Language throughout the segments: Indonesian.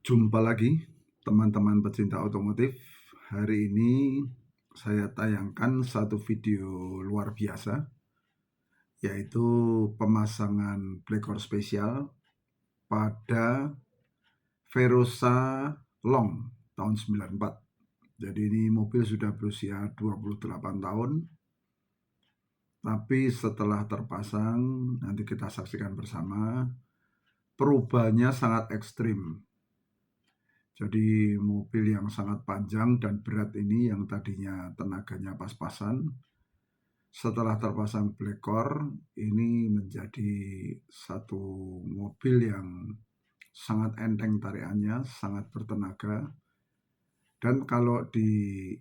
Jumpa lagi teman-teman pecinta otomotif. Hari ini saya tayangkan satu video luar biasa, yaitu pemasangan Blackor spesial pada Verosa Long tahun 94. Jadi ini mobil sudah berusia 28 tahun, tapi setelah terpasang nanti kita saksikan bersama, perubahannya sangat ekstrim. Jadi mobil yang sangat panjang dan berat ini yang tadinya tenaganya pas-pasan, setelah terpasang Blackor ini menjadi satu mobil yang sangat enteng tarikannya, sangat bertenaga, dan kalau di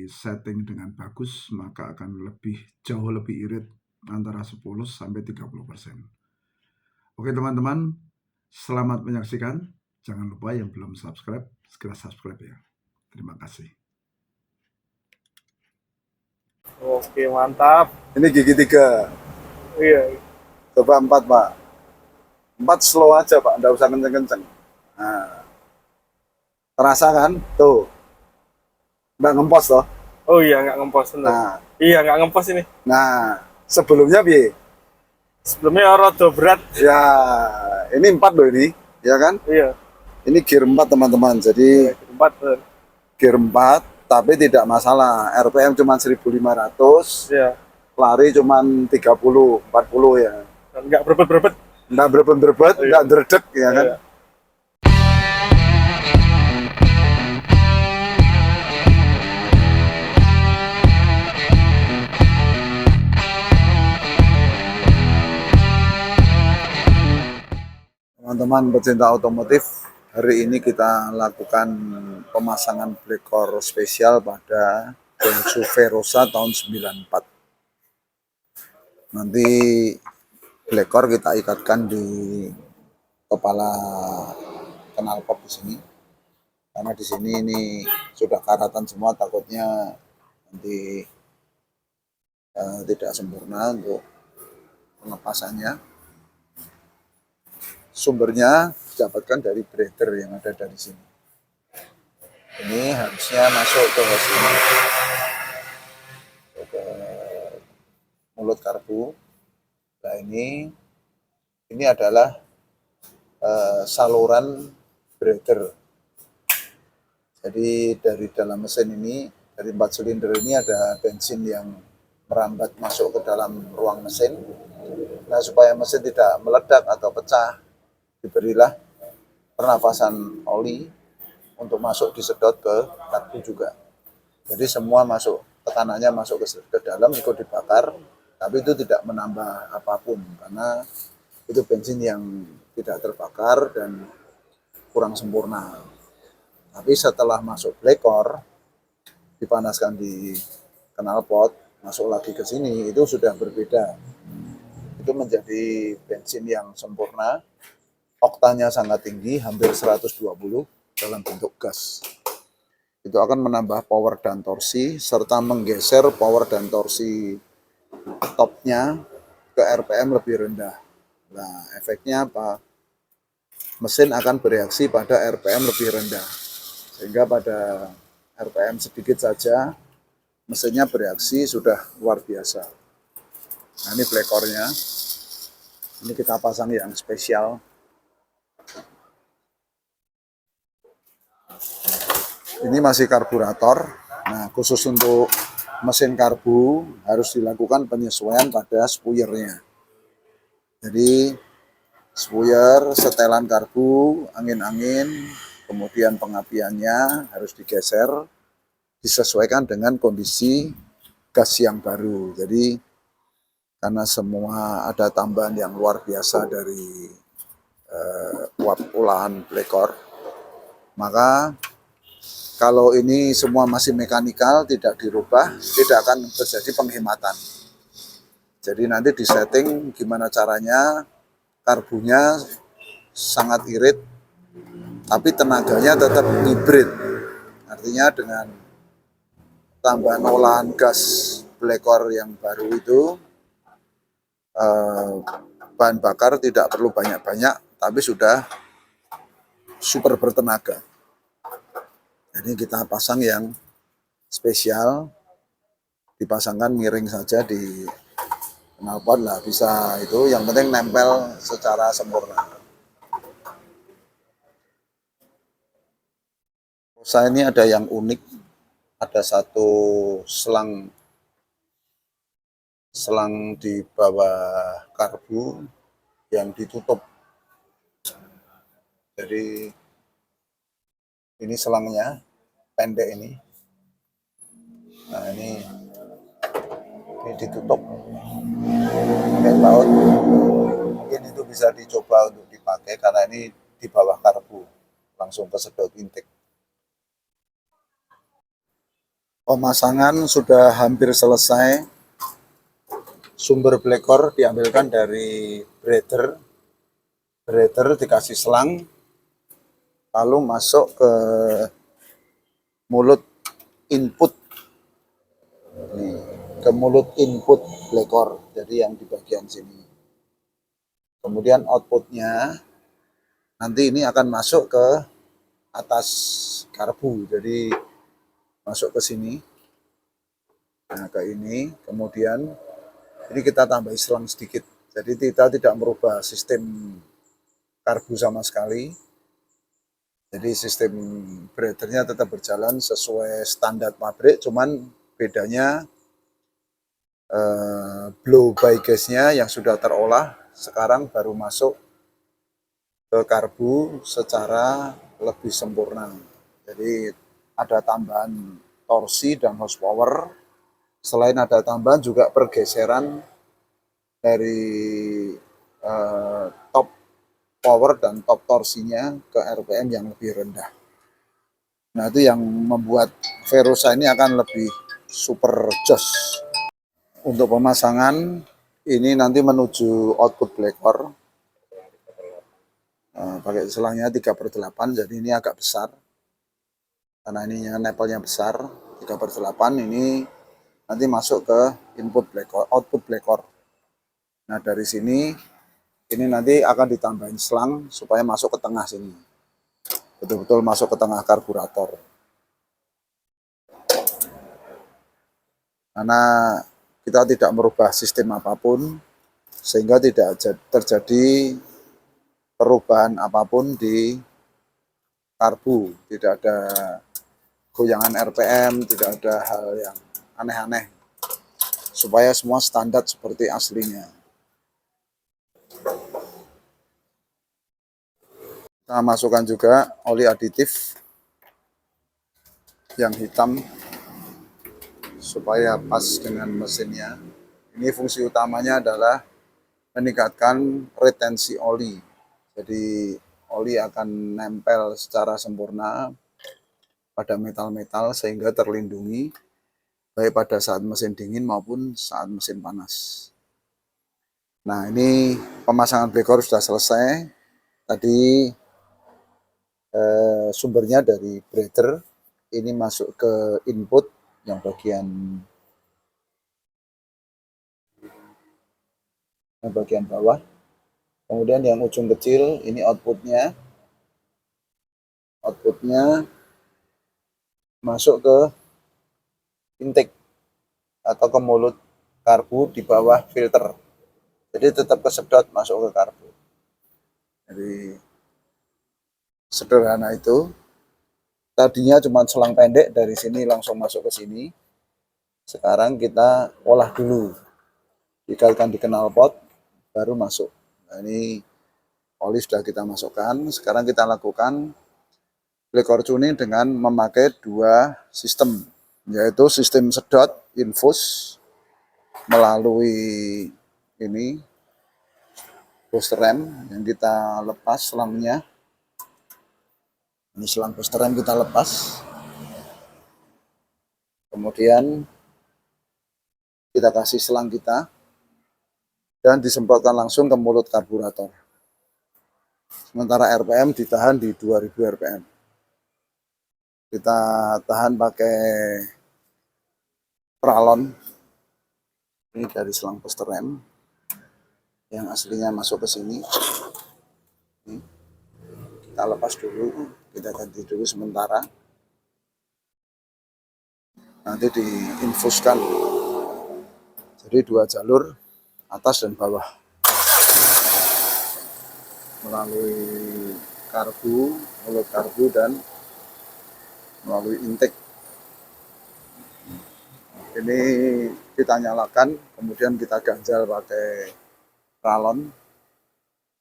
setting dengan bagus maka akan jauh lebih irit, antara 10-30%. Oke teman-teman, selamat menyaksikan. Jangan lupa yang belum subscribe, segera subscribe ya. Terima kasih. Oke, mantap. Ini gigi 3. Iya. Coba 4, Pak. 4 slow aja, Pak. Nggak usah kenceng-kenceng. Nah, terasa kan? Tuh. Nggak ngempos toh. Oh iya, nggak ngempos bener. Nah, Iya, nggak ngempos ini. nah, sebelumnya bi. Sebelumnya rada berat. Ya, ini 4 loh ini. Ya kan? Iya. Ini gear 4, teman-teman. Jadi, Empat bener. gear 4, tapi tidak masalah. RPM cuma 1500. Iya. Lari cuma 30, 40 ya. Dan nggak berebet-berebet. Nggak berebet-berebet, Iya. nggak dredeg ya kan? Iya. Teman-teman pecinta otomotif, hari ini kita lakukan pemasangan Blackor spesial pada Daihatsu Verosa tahun 94. Nanti Blackor kita ikatkan di kepala knalpot di sini. Karena di sini ini sudah karatan semua, takutnya nanti tidak sempurna untuk pelepasannya. Sumbernya didapatkan dari breather yang ada dari sini. Ini harusnya masuk ke sini, ke mulut karbu. Nah ini adalah saluran breather. Jadi dari dalam mesin ini, dari 4 silinder ini ada bensin yang merambat masuk ke dalam ruang mesin. Nah supaya mesin tidak meledak atau pecah, diberilah pernafasan oli untuk masuk disedot ke karbu juga. Jadi semua masuk, tekanannya masuk ke dalam, ikut dibakar, tapi itu tidak menambah apapun karena itu bensin yang tidak terbakar dan kurang sempurna. Tapi setelah masuk Blackor, dipanaskan di knalpot, masuk lagi ke sini, itu sudah berbeda. Itu menjadi bensin yang sempurna, oktanya sangat tinggi, hampir 120 dalam bentuk gas. Itu akan menambah power dan torsi, serta menggeser power dan torsi topnya ke RPM lebih rendah. Nah, efeknya apa? Mesin akan bereaksi pada RPM lebih rendah. Sehingga pada RPM sedikit saja, mesinnya bereaksi sudah luar biasa. Nah, ini Blackornya. Ini kita pasang yang spesial. Ini masih karburator. Nah, khusus untuk mesin karbu harus dilakukan penyesuaian pada spuyernya. Jadi spuyer, setelan karbu, angin-angin, kemudian pengapiannya harus digeser, disesuaikan dengan kondisi gas yang baru. Jadi karena semua ada tambahan yang luar biasa dari olahan Blackor, maka kalau ini semua masih mekanikal, tidak dirubah, tidak akan terjadi penghematan. Jadi nanti disetting gimana caranya, karbunya sangat irit, tapi tenaganya tetap hibrid. Artinya dengan tambahan olahan gas Blackor yang baru itu, bahan bakar tidak perlu banyak-banyak, tapi sudah super bertenaga. Jadi kita pasang yang spesial, dipasangkan miring saja di knalpot lah, bisa itu, yang penting nempel secara sempurna. Saya ini ada yang unik, ada satu selang di bawah karbu yang ditutup. Jadi ini selangnya pendek ini. Nah ini ditutup pakai baut. Mungkin itu bisa dicoba untuk dipakai karena ini di bawah karbu, langsung ke sedot intake. Pemasangan sudah hampir selesai. Sumber blekor diambilkan dari breather dikasih selang, lalu masuk ke mulut input. Nih, ke mulut input blekor, jadi yang di bagian sini. Kemudian outputnya nanti ini akan masuk ke atas karbu, jadi masuk ke sini. Nah, ke ini, kemudian ini kita tambah selang sedikit. Jadi kita tidak merubah sistem karbu sama sekali. Jadi sistem breathernya tetap berjalan sesuai standar pabrik, cuman bedanya blow by gasnya yang sudah terolah sekarang baru masuk ke karbu secara lebih sempurna. Jadi ada tambahan torsi dan horsepower. Selain ada tambahan juga pergeseran dari top power dan top torsinya ke RPM yang lebih rendah. Nah itu yang membuat Verosa ini akan lebih super jos. Untuk pemasangan ini nanti menuju output blekor. Pakai selangnya 3/8, jadi ini agak besar. Karena ini nepelnya besar, 3/8 ini nanti masuk ke input blekor, output blekor. Nah dari sini ini nanti akan ditambahin selang supaya masuk ke tengah sini, betul-betul masuk ke tengah karburator. Karena kita tidak merubah sistem apapun, sehingga tidak terjadi perubahan apapun di karbu, tidak ada goyangan RPM, tidak ada hal yang aneh-aneh, supaya semua standar seperti aslinya. Kita masukkan juga oli aditif yang hitam supaya pas dengan mesinnya. Ini fungsi utamanya adalah meningkatkan retensi oli. Jadi oli akan nempel secara sempurna pada metal-metal sehingga terlindungi baik pada saat mesin dingin maupun saat mesin panas. Nah ini pemasangan blekor sudah selesai. Tadi sumbernya dari breather, ini masuk ke input yang bagian bawah. Kemudian yang ujung kecil ini outputnya masuk ke intake atau ke mulut karbu di bawah filter. Jadi tetap kesedot masuk ke karbu. Jadi sederhana itu. Tadinya cuma selang pendek dari sini langsung masuk ke sini. Sekarang kita olah dulu, dikaitkan di knalpot baru masuk. Nah, ini oli sudah kita masukkan. Sekarang kita lakukan blekor tuning dengan memakai dua sistem, yaitu sistem sedot infus melalui ini booster rem yang kita lepas selangnya. Ini selang booster rem kita lepas. Kemudian kita kasih selang kita dan disemprotkan langsung ke mulut karburator. Sementara RPM ditahan di 2000 RPM. Kita tahan pakai pralon. Ini dari selang booster rem yang aslinya masuk ke sini. Kita lepas dulu, kita ganti dulu sementara. Nanti diinfuskan. Jadi 2 jalur, atas dan bawah. Melalui karbu, mulut karbu, dan melalui intake. Ini kita nyalakan, kemudian kita ganjal pakai ralon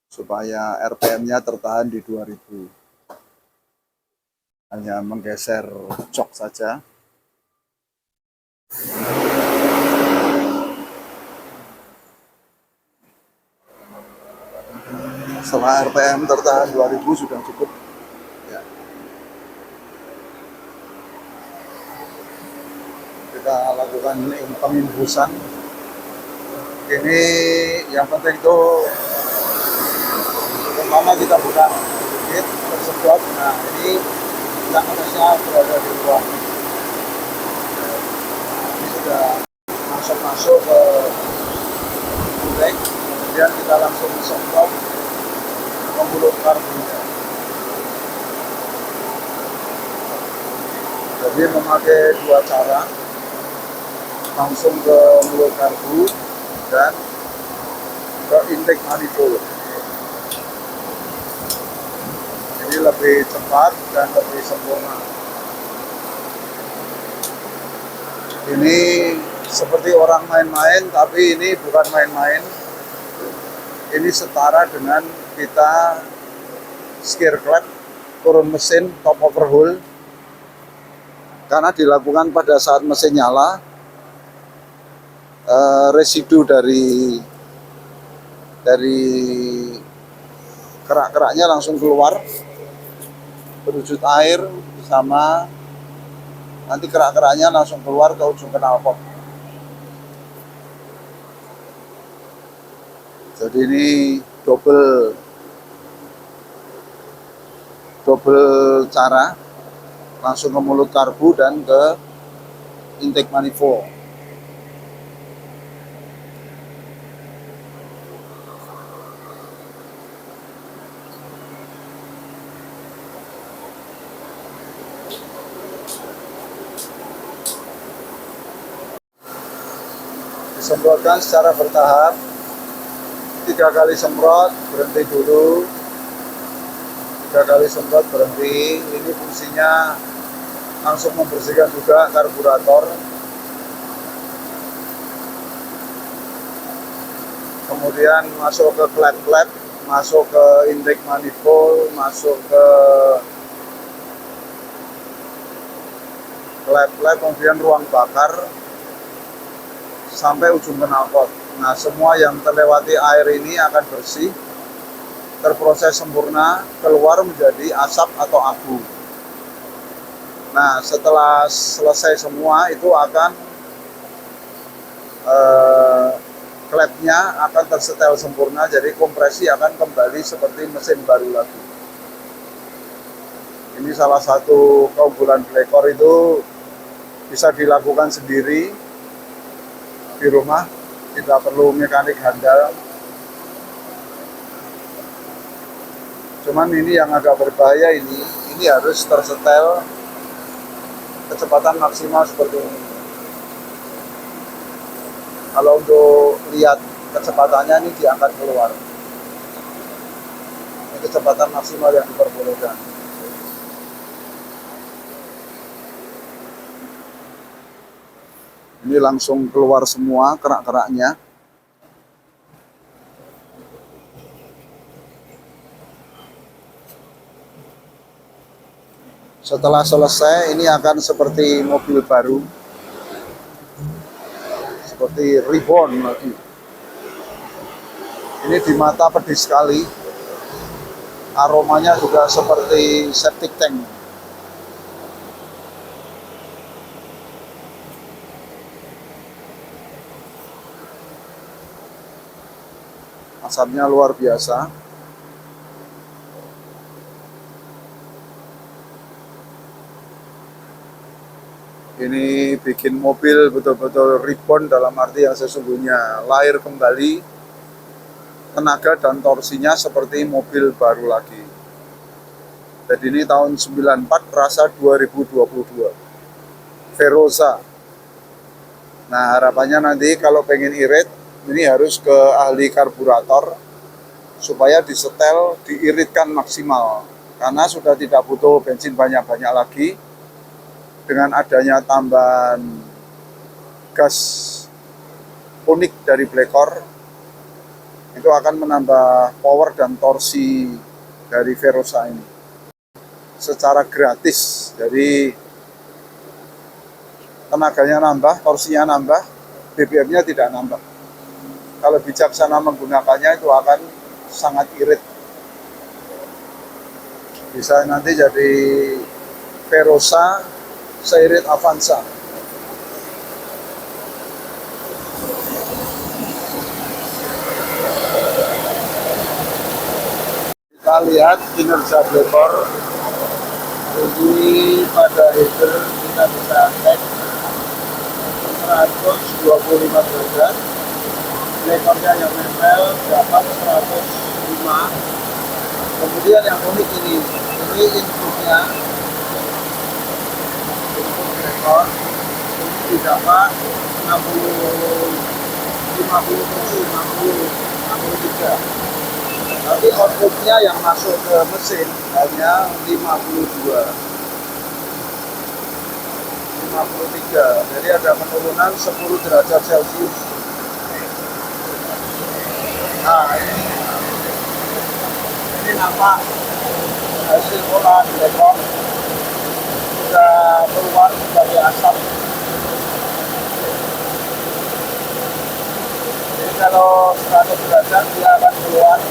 supaya RPM-nya tertahan di 2000. Hanya menggeser jok saja. Setelah RPM tertahan 2000 sudah cukup. Ya. Kita lakukan penginfusan. Ini yang penting itu pertama kita buka sedikit tersedot. Nah ini yang atasnya berada di ruang. Ini sudah masuk ke intake. Kemudian kita langsung semprot ke mulut karbunya. Jadi memakai 2 cara, langsung ke mulut karbu dan ke intake manifold. Ini lebih cepat dan lebih sempurna. Ini seperti orang main-main, tapi ini bukan main-main. Ini setara dengan kita skir clap, turun mesin, top overhaul. Karena dilakukan pada saat mesin nyala, residu dari kerak-keraknya langsung keluar, berwujud air, sama nanti kerak-keraknya langsung keluar ke ujung knalpot. Jadi ini double cara, langsung ke mulut karbu dan ke intake manifold. Disemprotkan secara bertahap, 3 kali semprot, berhenti dulu, 3 kali semprot, berhenti. Ini fungsinya langsung membersihkan juga karburator. Kemudian masuk ke klep-klep, masuk ke intake manifold, masuk ke klep-klep, kemudian ruang bakar, sampai ujung knalpot. Nah, semua yang terlewati air ini akan bersih, terproses sempurna, keluar menjadi asap atau abu. Nah, setelah selesai semua itu akan klepnya akan tersetel sempurna, jadi kompresi akan kembali seperti mesin baru lagi. Ini salah satu keunggulan Blackcore, itu bisa dilakukan sendiri di rumah, tidak perlu mekanik handal. Cuman ini yang agak berbahaya, ini harus tersetel kecepatan maksimal seperti ini. Kalau untuk lihat kecepatannya, ini diangkat keluar. Ini kecepatan maksimal yang diperbolehkan. Ini langsung keluar semua kerak-keraknya. Setelah selesai, ini akan seperti mobil baru, seperti reborn lagi. Ini di mata pedis sekali, aromanya juga seperti septic tank. Asapnya luar biasa. Ini bikin mobil betul-betul reborn, dalam arti yang sesungguhnya lahir kembali, tenaga dan torsinya seperti mobil baru lagi. Jadi ini tahun 94 rasa 2022. Verosa. Nah, harapannya nanti kalau pengen irit, ini harus ke ahli karburator supaya disetel, diiritkan maksimal. Karena sudah tidak butuh bensin banyak-banyak lagi. Dengan adanya tambahan gas unik dari Blacor, itu akan menambah power dan torsi dari Verosa ini secara gratis. Jadi tenaganya nambah, torsinya nambah, BBM-nya tidak nambah. Kalau bijaksana menggunakannya itu akan sangat irit. Bisa nanti jadi Verosa seirit Avanza. Kita lihat kinerja Blacor. Ini pada header kita bisa cek 125 derajat. Blekornya yang nempel dapat 105. Kemudian yang unik ini inputnya, input Blacor ini didapat 63. Tapi outputnya yang masuk ke mesin hanya 53. Jadi ada penurunan 10 derajat Celcius. Nah, ini nampak hasil olahan Blacor sudah keluar sebagai asap. Jadi kalau 100 derajat dia akan keluar,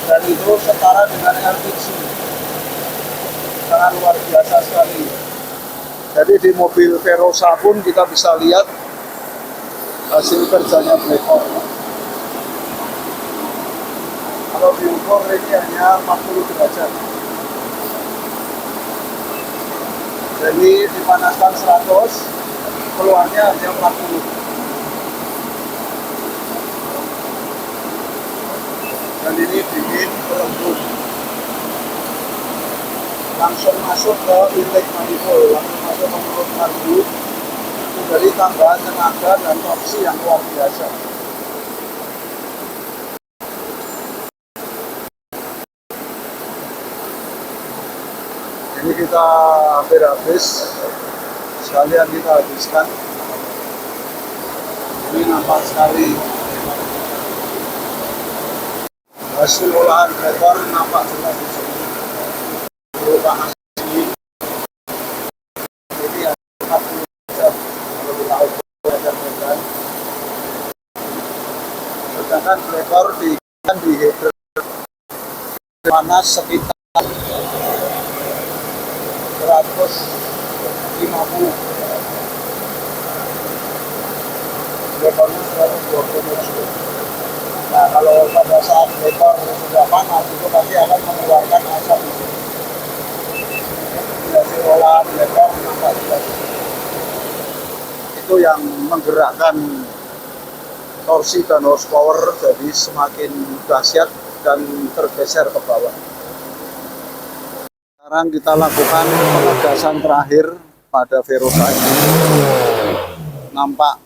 dan itu setara dengan LPG. Sangat luar biasa sekali. Jadi di mobil Verosa pun kita bisa lihat hasil kerjanya Blacor. Kalau diukur ini hanya 40 derajat. Jadi dipanaskan 100, keluarnya hanya 40. Dan ini dingin, lembut. Langsung masuk ke intake manifold, langsung masuk ke mulut karbu, memberi tambahan tenaga dan torsi yang luar biasa. Ini kita hampir habis, sekalian kita habiskan. Ini nampak sekali hasil olahan Blacor, nampak jelas di sini. Berupa hasil ini yang 40 jam kalau kita ukur dan medan. Sedangkan Blacor di header panas sekitar 150. Blekornya 120. Nah, kalau pada saat Blacor sudah panas, itu pasti akan mengeluarkan asap di sini. Hasil olahan Blacor nampak jelas. Itu yang menggerakkan torsi dan horsepower jadi semakin dahsyat dan tergeser ke bawah. Sekarang kita lakukan penegasan terakhir pada Verosa ini. Nampak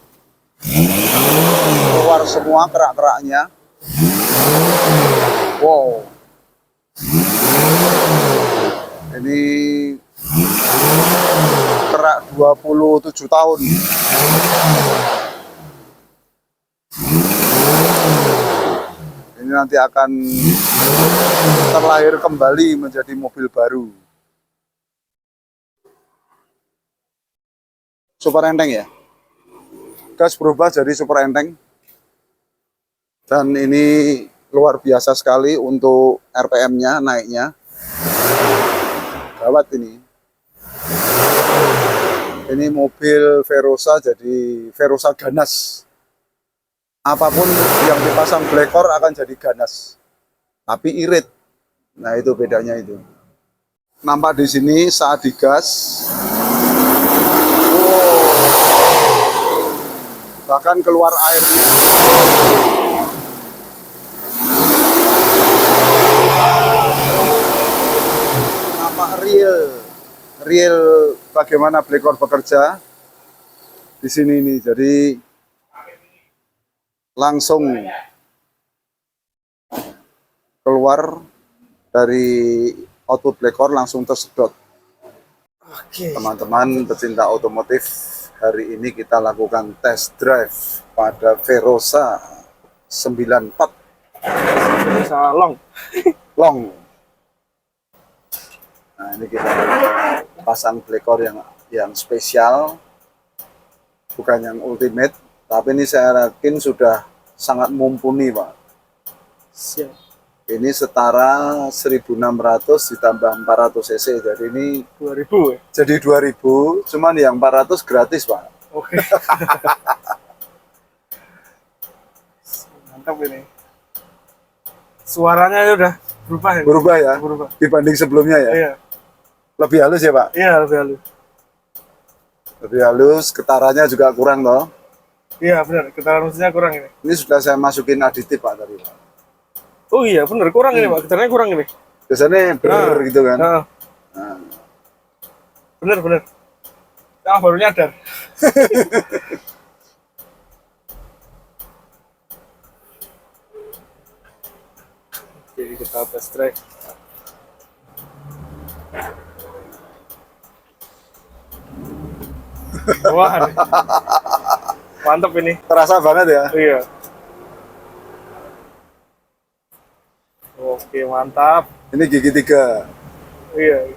keluar semua kerak-keraknya. Wow, ini kerak 27 tahun. Ini nanti akan terlahir kembali menjadi mobil baru. Super enteng ya, gas berubah jadi super enteng. Dan ini luar biasa sekali untuk RPM-nya naiknya. Gawat ini. Ini mobil Verosa jadi Verosa ganas. Apapun yang dipasang Blacor akan jadi ganas. Tapi irit. Nah, itu bedanya itu. Nampak di sini saat digas. Bahkan keluar airnya. nampak real bagaimana Blackcore bekerja di sini nih. Jadi langsung keluar dari output Blackcore, langsung tersedot. Oke. Teman-teman pecinta otomotif, hari ini kita lakukan test drive pada Verosa 94 Salong. long. Nah, ini kita pasang Blackcore yang spesial, bukan yang ultimate, tapi ini saya yakin sudah sangat mumpuni, Pak. Siap. Ini setara 1600 ditambah 400 cc, jadi ini 2000 ya? jadi 2000, cuman yang 400 gratis, Pak. Oke. Mantap ini. Suaranya udah berubah ya? Berubah ya, Berubah. dibanding sebelumnya ya. Iya. Lebih halus ya, Pak. Iya, lebih halus. Lebih halus, getarannya juga kurang toh. Iya, benar. Getaran mesinnya kurang ini. Ini sudah saya masukin aditif, Pak, tadi, Pak. Oh iya, benar. Kurang ini, Pak. Getarannya kurang ini. Biasanya gitu kan. Nah. Nah. Benar. Ah, baru nyadar. Jadi kita test drive. Wah, mantap ini. Terasa banget ya. Iya. Oke, mantap. Ini gigi 3. Iya.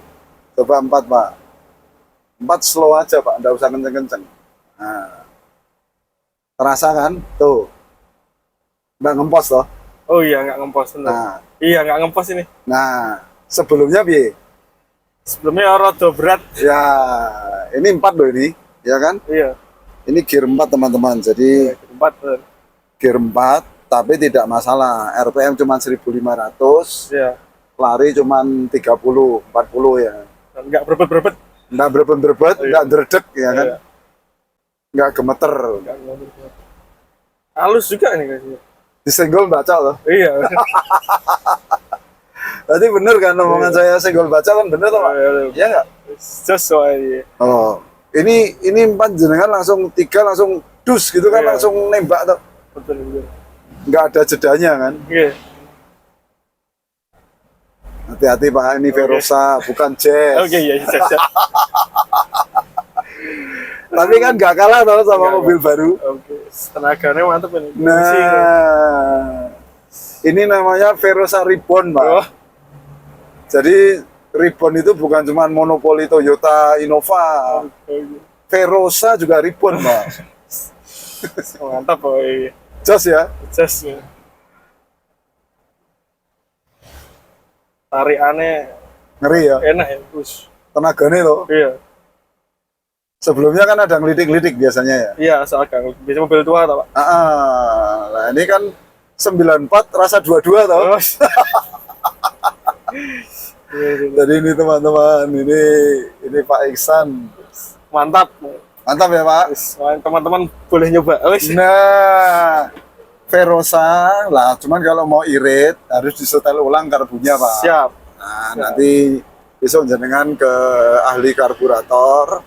Coba 4, Pak. 4 slow aja, Pak. Nggak usah kenceng-kenceng. Nah. Terasa kan? Tuh. Nggak ngempos toh. Oh iya, nggak ngempos bener. Nah. Iya, nggak ngempos ini. Nah. Sebelumnya piye? Sebelumnya rada berat. Ya, ini 4 loh ini. Ya kan? Iya. Ini gear 4, teman-teman. Jadi Empat bener. gear 4, tapi tidak masalah. RPM cuma 1500. Iya. Lari cuma 30, 40 ya. Dan nggak berebet-berebet. Nggak berebet-berebet, Iya. nggak dredeg ya kan? Iya. Nggak gemeter. Nggak berebet. Halus juga ini kayaknya. Disenggol baca loh. Iya. Berarti bener kan omongan saya, senggol baca kan bener toh, Pak? Iya nggak? Sesuai. Oh, ini 4 jenengan langsung 3 langsung dus gitu kan, Iya. langsung nembak tuh. Betul. Nggak ada jedanya kan? Iya. Hati-hati, Pak, ini Verosa bukan Jazz. Oke, iya, siap. Tapi kan nggak kalah toh sama Nggak, mobil baru. Oke. Tenaganya mantap ini. Nah, ini namanya Verosa Ribbon, Pak. Oh, Jadi Ribbon itu bukan cuma monopoli Toyota Innova. oke. Verosa juga Ribbon, Pak. Mantap, boy. Jos ya. Just ya. Tarikannya Ngeri ya. enak ya, Gus. Tenaganya loh. Iya. Sebelumnya kan ada ngelidik-ngelidik biasanya ya. Iya, asal gang. Biasa mobil tua tau, Pak. Nah ini kan 94 rasa 22 tau. Oh. Iya. Jadi ini teman-teman, ini Pak Iksan. Mantap. Mantap ya, Pak. Teman-teman boleh nyoba. Wis. Nah, Verosa lah, cuman kalau mau irit harus disetel ulang karbunya, Pak. Siap. Nah, nanti besok jenengan ke ahli karburator,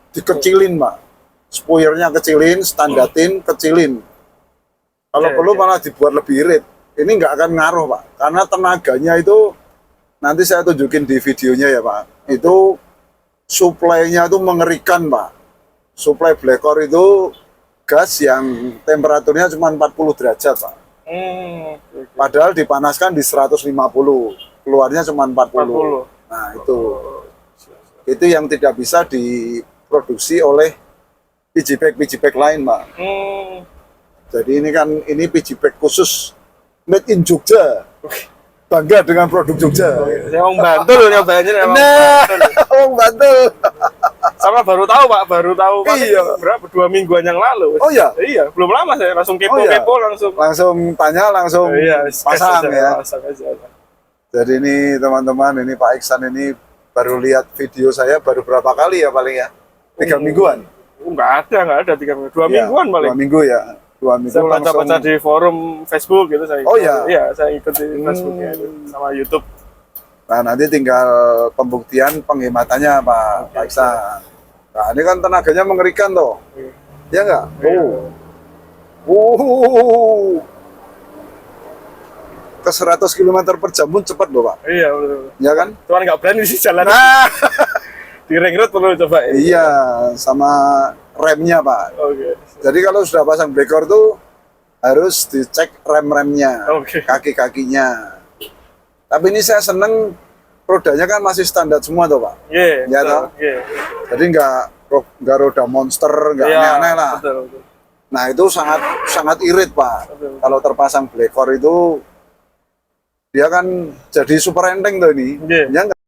dikecilin, Pak. Spoilernya kecilin, standatin, kecilin. Kalau Iya, perlu iya. malah dibuat lebih irit. Ini nggak akan ngaruh, Pak. Karena tenaganya itu, nanti saya tunjukin di videonya ya, Pak. Itu supply-nya itu mengerikan, Pak. Supply Blackcore itu gas yang temperaturnya cuma 40 derajat, Pak. Oke. Padahal dipanaskan di 150, keluarnya cuma 40. 40. Nah, itu yang tidak bisa diproduksi oleh PG-Pack lain, Pak. Jadi ini PG-Pack khusus made in Jogja. Bangga dengan produk Jogja. Saya mau Bantul nyobainnya emang. Nah, Bantul. oh Bantul. Sama baru tahu, Pak, paling Iya. berapa 2 mingguan yang lalu. Oh iya? Iya, belum lama saya langsung Oh iya? kepo-kepo langsung. Langsung tanya, langsung Iya, pasang gas aja, ya. pasang aja. Jadi ini teman-teman, ini Pak Iksan ini baru lihat video saya baru berapa kali ya paling ya? 3 mingguan. Enggak ada 3 minggu. 2 Ya, mingguan paling. 2 minggu ya. 2 minggu Saya baca-baca di forum Facebook gitu saya. Oh, iya? Iya, saya ikut di Facebooknya itu sama YouTube. Nah, nanti tinggal pembuktian penghematannya Pak Iksan. Nah, ini kan tenaganya mengerikan toh. Ya enggak? Ke 100 km per jam pun cepat loh Pak. Iya, betul. Ya kan? Cuman nggak berani sih jalan. Nah, Di ring road perlu coba. iya, sama remnya Pak. Oke. Jadi kalau sudah pasang blackout tuh harus dicek rem-remnya, Oke. kaki-kakinya. Tapi ini saya seneng rodanya kan masih standar semua tuh Pak. Iya. Ya, betul. toh? Iya. Jadi nggak roda monster, nggak Iya, aneh-aneh lah. Betul, betul. Nah itu sangat irit Pak. Betul. Kalau terpasang blackout itu dia kan jadi super enteng tuh ini. Iya. Ya nggak?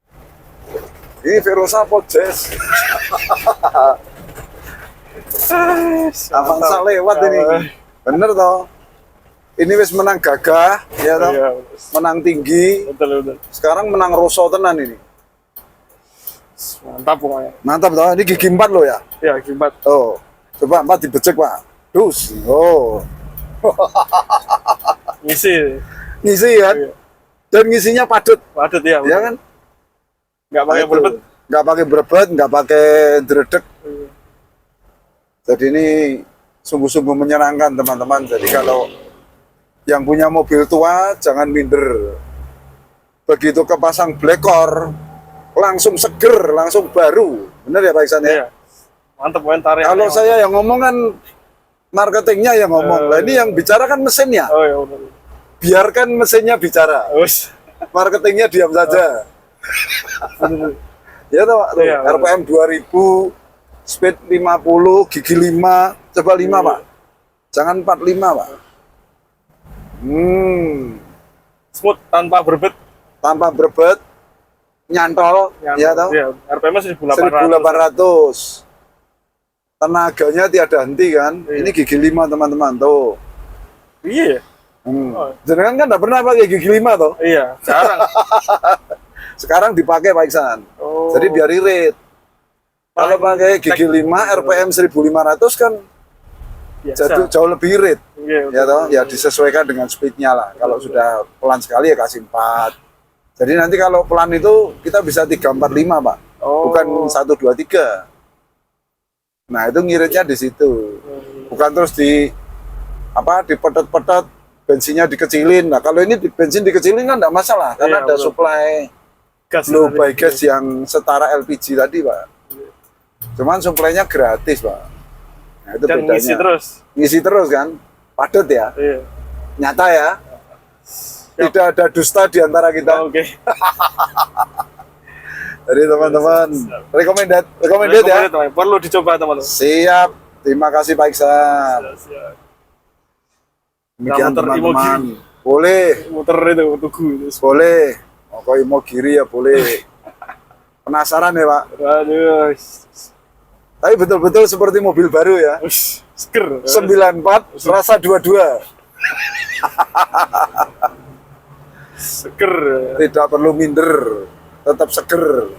Ini Verosa apa Jazz? Avanza lewat ini. Bener toh? Ini wis menang gagah, ya toh? Iya, Menang tinggi. betul, betul. Sekarang menang roso tenan ini. Mantap pokoknya. Mantap toh? Ini gigi 4 loh ya. Ya, akibat. Oh, coba 4 dibecek Pak. Dus. Oh, Ngisi. ngisi kan? Iya. Dan ngisinya padat, Padat ya. ya kan? Nggak pakai Itu. berbet. Nggak pakai berbet, nggak pakai dredeg. Iya. Jadi ini sungguh-sungguh menyenangkan teman-teman. Jadi kalau yang punya mobil tua jangan minder. Begitu kepasang blackout langsung seger, langsung baru. Bener ya Pak Iksan ya? Iya. Mantap komentarnya. Kalau saya yang ngomong kan marketingnya yang ngomong. Lah ini yang bicara kan mesinnya. Oh iya, betul. Biarkan mesinnya bicara. Wes. Marketingnya diam saja. Ya toh, Pak? Tuh, Iya, betul. RPM 2000, speed 50, gigi 5, coba 5 Pak. Jangan 45 Pak. Smooth tanpa berbet. Tanpa berbet, nyantol, ya toh? Iya, RPM 1800. 1800. Tenaganya tiada henti kan? Iya. Ini gigi 5 teman-teman tuh. Iya. Oh. Jangan kan nggak pernah pakai gigi 5 toh? Iya, sekarang. Sekarang dipakai Pak Iksan. Oh. Jadi biar irit. Kalau pakai gigi 5 RPM 1500 kan Biasa. jadi jauh lebih irit. Iya, Ya betul. toh, ya disesuaikan dengan speednya lah. Kalau sudah pelan sekali ya kasih 4. Jadi nanti kalau pelan itu kita bisa 345 Pak. Oh. Bukan 123. Nah, itu ngiritnya di situ. Bukan terus dipetot-petot, bensinnya dikecilin. Nah, kalau ini bensin dikecilin kan enggak masalah karena Iya, ada betul. supply Gas low tadi. by gas yang setara LPG tadi, Pak. Cuman supply-nya gratis, Pak. Nah, itu Dan bedanya. ngisi terus. Ngisi terus kan? Padat ya? Iya. Nyata ya? Tidak ada dusta di antara kita. Oke. Jadi teman-teman, recommended ya. Teman. Perlu dicoba teman-teman. Siap. Terima kasih Pak Iksan. Siap. Demikian Muter teman-teman. Boleh, Muter itu tugu itu. boleh. Mau Imogiri ya boleh. Penasaran ya Pak? Aduh. Tapi betul-betul seperti mobil baru ya. Ush, seger. 94, rasa 22. Seger. Tidak perlu minder. Tetap seger.